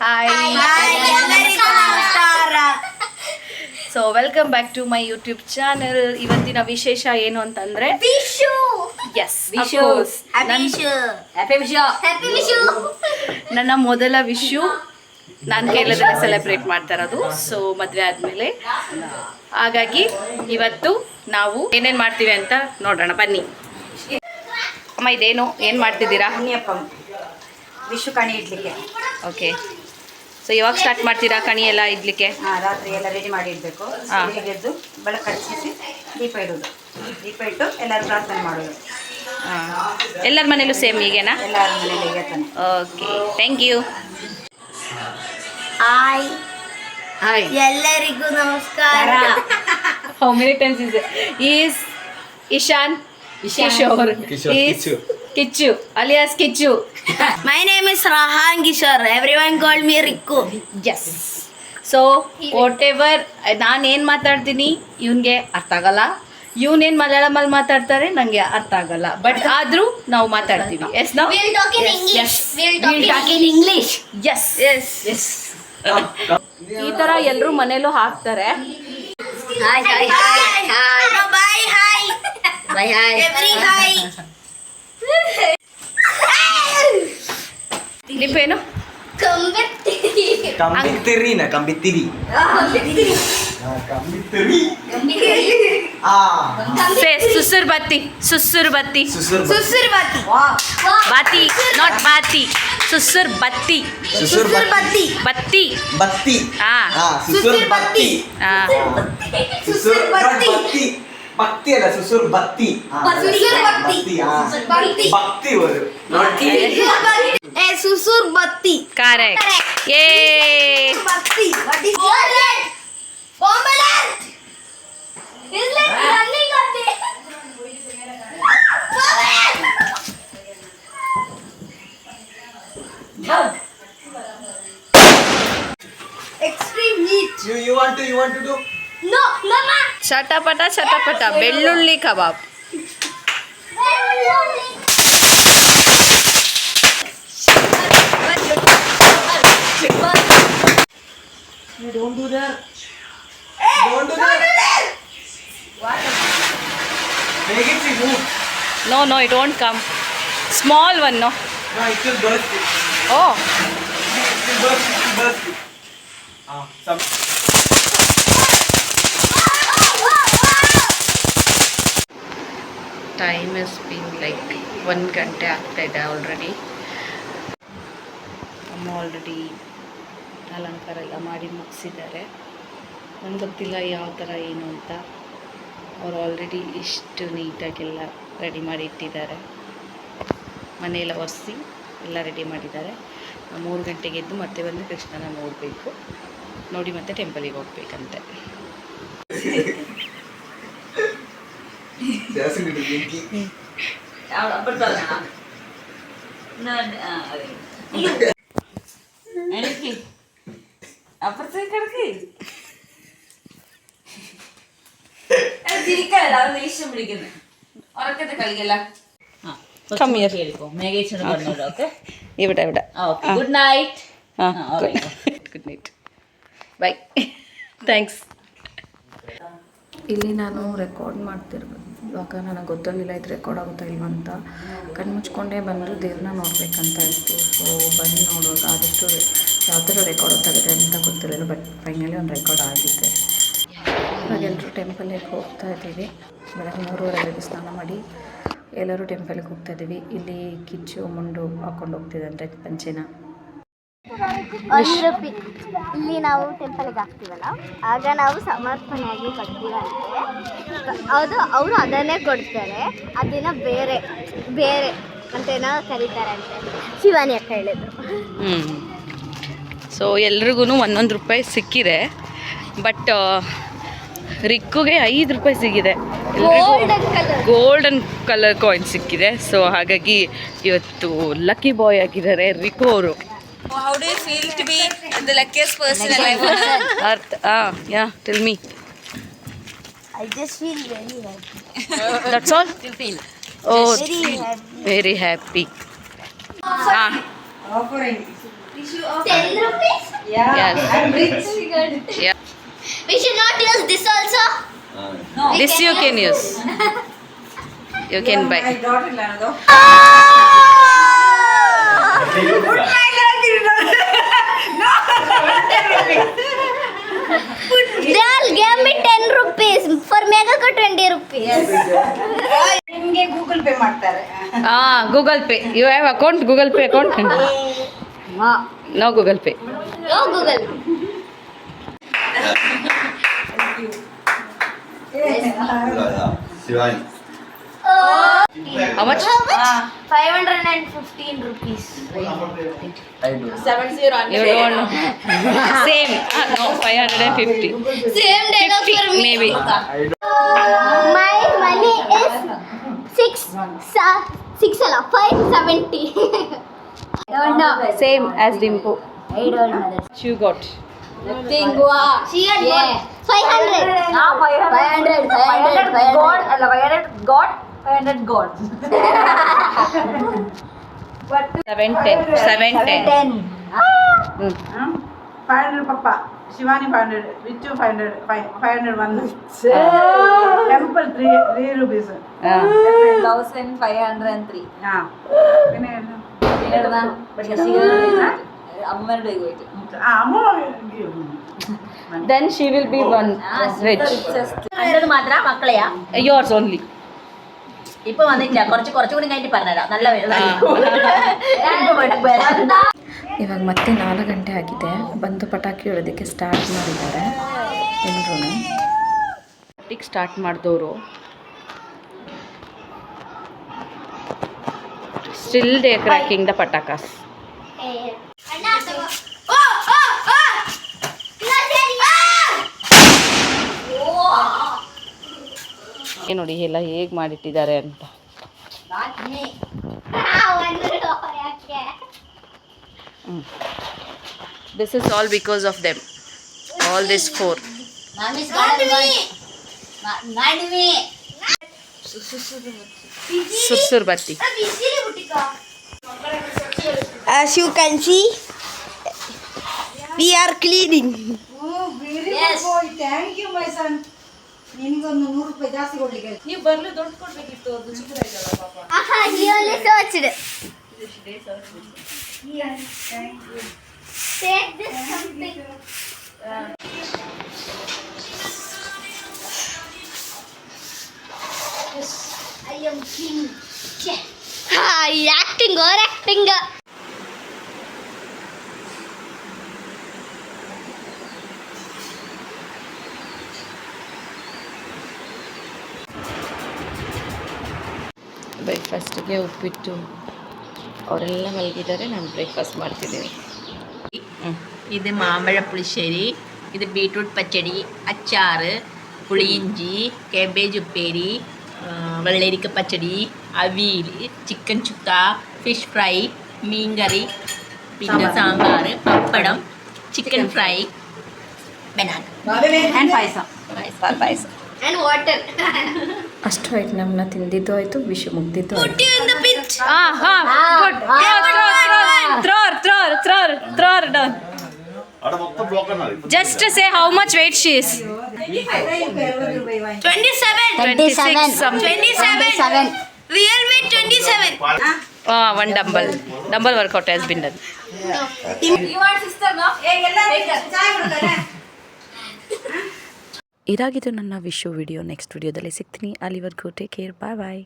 Hi so welcome back to my YouTube channel. ಇವತ್ತಿನ ವಿಶೇಷ ಏನು ಅಂತಂದ್ರೆ ಎಸ್ ನನ್ನ ಮೊದಲ ವಿಶು ನಾನು ಕೇರಳದಲ್ಲಿ ಸೆಲೆಬ್ರೇಟ್ ಮಾಡ್ತಾ ಇರೋದು. ಸೊ ಮದುವೆ ಆದಮೇಲೆ ಹಾಗಾಗಿ ಇವತ್ತು ನಾವು ಏನೇನು ಮಾಡ್ತೀವಿ ಅಂತ ನೋಡೋಣ ಬನ್ನಿ. ಅಮ್ಮ ಇದೇನು ಏನು ಮಾಡ್ತಿದ್ದೀರಾ? ವಿಶು ಕಣಿ ಇಡ್ಲಿಕ್ಕೆ. ಓಕೆ, ಸೊ ಯಾವಾಗ ಸ್ಟಾರ್ಟ್ ಮಾಡ್ತೀರಾ ಕಣಿ ಎಲ್ಲ ಇಡ್ಲಿಕ್ಕೆ? ರಾತ್ರಿ ಎಲ್ಲ ರೆಡಿ ಮಾಡಿ ಇಡಬೇಕು. ಎದ್ದು ಬೆಳಕು ಹಚ್ಚಿಸಿ ದೀಪ ಇಡೋದು. ದೀಪ ಇಟ್ಟು ಎಲ್ಲರೂ ಪ್ರಾರ್ಥನೆ ಮಾಡೋದು. ಎಲ್ಲರ ಮನೇಲೂ ಸೇಮ್ ಹೀಗೇನಾ? ಎಲ್ಲರ ಮನೇಲಿ ಹೀಗೆ ತಾನೆ. Okay, thank you. Hi hi, ಎಲ್ಲರಿಗೂ ನಮಸ್ಕಾರ. How many times is Ishan Kishore is Kichchu alias Kichchu. My name is Rahan Kishore. Everyone call me Rikku. Yes. So whatever ನಾನು ಏನು ಮಾತಾಡ್ತೀನಿ ಇವನಿಗೆ ಅರ್ಥ ಆಗಲ್ಲ, ಇವನೇನು ಮಲಯಾಳಮಲ್ಲಿ ಮಾತಾಡ್ತಾರೆ ನನಗೆ ಅರ್ಥ ಆಗಲ್ಲ. ಬಟ್ ಆದರೂ ನಾವು ಮಾತಾಡ್ತೀವಿ. ಎಸ್ ನಾವು We'll talk in English. We'll talk in English. Yes yes ಈ ಥರ ಎಲ್ಲರೂ ಮನೇಲೂ ಹಾಕ್ತಾರೆ. Hi, hi, hi, hi. No, bye, hi. Bye, hi. Every hi. ನಿಪ್ಪೇನು ಕಂಬಿತ್ತಿರಿನ ಕಂಬಿತ್ತಿರಿ Susur ಬತ್ತಿ ಸುಸುರ್ ಬತ್ತಿ Susur bati. ಬಾತಿ ನಾಟ್ ಬಾತಿ ಸುಸುರ್ ಬತ್ತಿ Susur bati. ಬತ್ತಿ ಬತ್ತಿ Susur bati. ಸುಸುರ್ ಬತ್ತಿ ಭಕ್ತಿ ಅಲ್ಲ ಸುಸುರ್ ಬತ್ತಿ Susur bati. Bati. ಭಕ್ತಿ ಅವರು Susur bati. ಕರೆಕ್ಟ್. ಏ Bati. What is it? Bomb alert. Is like running on the. Extreme heat. you want to do No, mama. ಚಟಪಟ ಚಟಪಟ ಬೆಳ್ಳುಳ್ಳಿ ಕಬಾಬ್. don't do that make it move No, it won't come. Small one, no. no it will burst it Oh, burst it some time has been like 1 ಗಂಟೆ ಆಗ್ತಾ ಇದೆ already. ಅಮ್ಮ already ಅಲಂಕಾರ ಎಲ್ಲ ಮಾಡಿ ಮುಗಿಸಿದ್ದಾರೆ. ನನಗೆ ಗೊತ್ತಿಲ್ಲ ಯಾವ ಥರ ಏನು ಅಂತ. ಅವರು ಆಲ್ರೆಡಿ ಇಷ್ಟು ನೀಟಾಗೆಲ್ಲ ರೆಡಿ ಮಾಡಿ ಇಟ್ಟಿದ್ದಾರೆ. ಮನೆಯೆಲ್ಲ ಒರೆಸಿ ಎಲ್ಲ ರೆಡಿ ಮಾಡಿದ್ದಾರೆ. 3 ಗಂಟೆಗೆ ಎದ್ದು ಮತ್ತೆ ಬಂದು ಕೃಷ್ಣನ ನೋಡಬೇಕು, ನೋಡಿ ಮತ್ತೆ ಟೆಂಪಲಿಗೆ ಹೋಗ್ಬೇಕಂತೆ. ಜಾಸ್ತಿ ಬಿಡುತ್ತೆ ഇവിടെ Good night. ಗುಡ್ ನೈಟ್, ಬಾಯ್, ಥ್ಯಾಂಕ್ಸ್. ಇಲ್ಲಿ ನಾನು ರೆಕಾರ್ಡ್ ಮಾಡ್ತಿರ್ಬೇಕು. ಇವಾಗ ನನಗೆ ಗೊತ್ತಾಗಲಿಲ್ಲ ಇದು ರೆಕಾರ್ಡ್ ಆಗುತ್ತಾ ಇಲ್ವ ಅಂತ. ಕಣ್ಣು ಮುಚ್ಕೊಂಡೇ ಬಂದು ದೇವ್ರನ್ನ ನೋಡಬೇಕಂತ ಇತ್ತು. ಸೊ ಬಂದು ನೋಡುವಾಗ ಆದಷ್ಟು ಯಾವ ಥರ ರೆಕಾರ್ಡ್ ಆಗುತ್ತೆ ಅಂತ ಗೊತ್ತಿರಲಿಲ್ಲ. ಬಟ್ ಫೈನಲಿ ಒಂದು ರೆಕಾರ್ಡ್ ಆಗಿದೆ. ಇವಾಗ ಎಲ್ಲರೂ ಟೆಂಪಲಿಗೆ ಹೋಗ್ತಾ ಇದ್ದೀವಿ. ಬೆಳಗ್ಗೆ 3:30 ಸ್ನಾನ ಮಾಡಿ ಎಲ್ಲರೂ ಟೆಂಪಲಿಗೆ ಹೋಗ್ತಾ ಇದ್ದೀವಿ. ಇಲ್ಲಿ ಕಿಚ್ಚು ಮುಂಡು ಹಾಕ್ಕೊಂಡು ಹೋಗ್ತಿದ್ದಂತೆ ಪಂಚೆನ. ಇಲ್ಲಿ ನಾವು ಟೆಂಪಲ್ಗೆ ಹಾಕ್ತೀವಲ್ಲ, ಆಗ ನಾವು ಸಮರ್ಪಣೆಯಾಗಿ ಕೊಡ್ತೀವಂತೆ. ಅವರು ಅದನ್ನೇ ಕೊಡ್ತಾರೆ. ಅದನ್ನ ಬೇರೆ ಬೇರೆ ಅಂತೇನೋ ಕರೀತಾರಂತೆ. ಶಿವಾನಿ ಅಕ್ಕ ಹೇಳಿದ್ರು. ಸೊ ಎಲ್ರಿಗೂ 1 ರೂಪಾಯಿ ಸಿಕ್ಕಿದೆ. ಬಟ್ ರಿಕ್ಕುಗೆ 5 ರೂಪಾಯಿ ಸಿಕ್ಕಿದೆ. ಗೋಲ್ಡನ್ ಕಲರ್ ಕಾಯಿನ್ ಸಿಕ್ಕಿದೆ. ಸೊ ಹಾಗಾಗಿ ಇವತ್ತು ಲಕ್ಕಿ ಬಾಯ್ ಆಗಿದ್ದಾರೆ ರಿಕ್ಕು ಅವರು. How do you feel to be the luckiest person alive? Yeah, tell me. I just feel very happy. That's all? You feel? Oh, Very happy. very happy. Offering. 10 rupees? Yes. I'm rich. Yeah. We should not use this also. No. This you can use. You can buy. My daughter ಇಲ್ಲ ಅನ್ನೋದು. They all gave me 10 rupees. For Mega ko 20 rupees. ನಿಮ್ಗೆ Google pay ಮಾಡ್ತಾರೆ. Google Pay. You have account? Google Pay account? No Google Pay. No Google. Shivani. How much? 515 rupees. You don't know. Same. No, 550. Same dialogue 50 for me. maybe. My money is 570. Don't know. Same as Dimpu. I don't know. You got. She had got 500. 500. God ಅಲ್ಲ 500 God 500 God. 710. 710. 500 Papa. Shivani 500. Vichu 500. 500 one. Temple 3 rupees. 1503 അമ്മയുടെ പോയിട്ട് Then she will be one rich. കണ്ടത് മാത്ര മക്കളെയാ Yours only. ഇപ്പൊ വന്നിട്ടില്ല കുറച്ചുകൂടി കഴിഞ്ഞിട്ട് പറഞ്ഞുതരാം നല്ല ಇವಾಗ ಮತ್ತೆ 4 ಗಂಟೆ ಆಗಿದೆ. ಬಂದು ಪಟಾಕಿ ಹೊಡೋದಕ್ಕೆ ಸ್ಟಾರ್ಟ್ ಮಾಡಿದ್ದಾರೆ ಎಲ್ಲರೂ. ಪಟಾಕಿ ಸ್ಟಾರ್ಟ್ ಮಾಡಿದವರು ಸ್ಟಿಲ್ ದೇ ಕ್ರ್ಯಾಕಿಂಗ್ ದ ಪಟಾಕಾಸ್. ನೋಡಿ ಎಲ್ಲ ಹೇಗೆ ಮಾಡಿಟ್ಟಿದ್ದಾರೆ ಅಂತ. This is all because of them. All this 4. Sursur batti. As you can see, we are cleaning. Yes. Thank you my son. ನಿನಗೊಂದು 100 ರೂಪಾಯಿ ಜಾಸ್ತಿ ಕೊಡ್ಲಿಕ್ಕೆ ನೀವು ಬರ್ಲಿ ದುಡ್ಡು ಕೊಡ್ಬೇಕಿತ್ತು. ಅದು ಚಿಕ್ಕದಾಯ್ತಲ್ಲ ಪಾಪ. He only searched. Yes, thank you. Take this something. I am king. Acting or acting. ಬ್ರೇಕ್ಫಾಸ್ಟಿಗೆ ಉಪ್ಪಿಟ್ಟು. ಅವರೆಲ್ಲ ಮಲಗಿದ್ದಾರೆ, ನಾನು ಬ್ರೇಕ್ಫಾಸ್ಟ್ ಮಾಡ್ತಿದ್ದೀನಿ. ഇത് മാമ്പഴ പുളിശ്ശേരി, ഇത് ബീട്രൂട്ട് പച്ചടി, അച്ചാർ, പുളിയിഞ്ചി, കാബേജ് ഉപ്പേരി, വെള്ളരിക്ക പച്ചടി, അവിയൽ, ചിക്കൻ ചുക്ക, ഫിഷ് ഫ്രൈ, മീൻകറി, പിന്നെ sambar, pappadam, chicken fry, banana And payasa. Payasa. And water. ಅಷ್ಟು ಐಟಮ್ನ ತಿಂದಿದ್ದು ಆಯಿತು, ವಿಷಯ ಮುಗ್ದಿದ್ದು ಆಯಿತು. Put you in the pit. Throw her down. Just to say how much weight she is. 27. 26 something. 27. Real weight 27. One dumbbell workout has been done. You are sister no? ಎಲ್ಲ ಚಾಯ್ ಕೊಡ್ತಾರೆ. ಇದಾಗಿದ್ದು ನನ್ನ Vishu video. Next ವಿಡಿಯೋದಲ್ಲಿ ಸಿಗ್ತೀನಿ. ಅಲ್ಲಿವರೆಗೂ take care. ಬಾಯ್ ಬಾಯ್.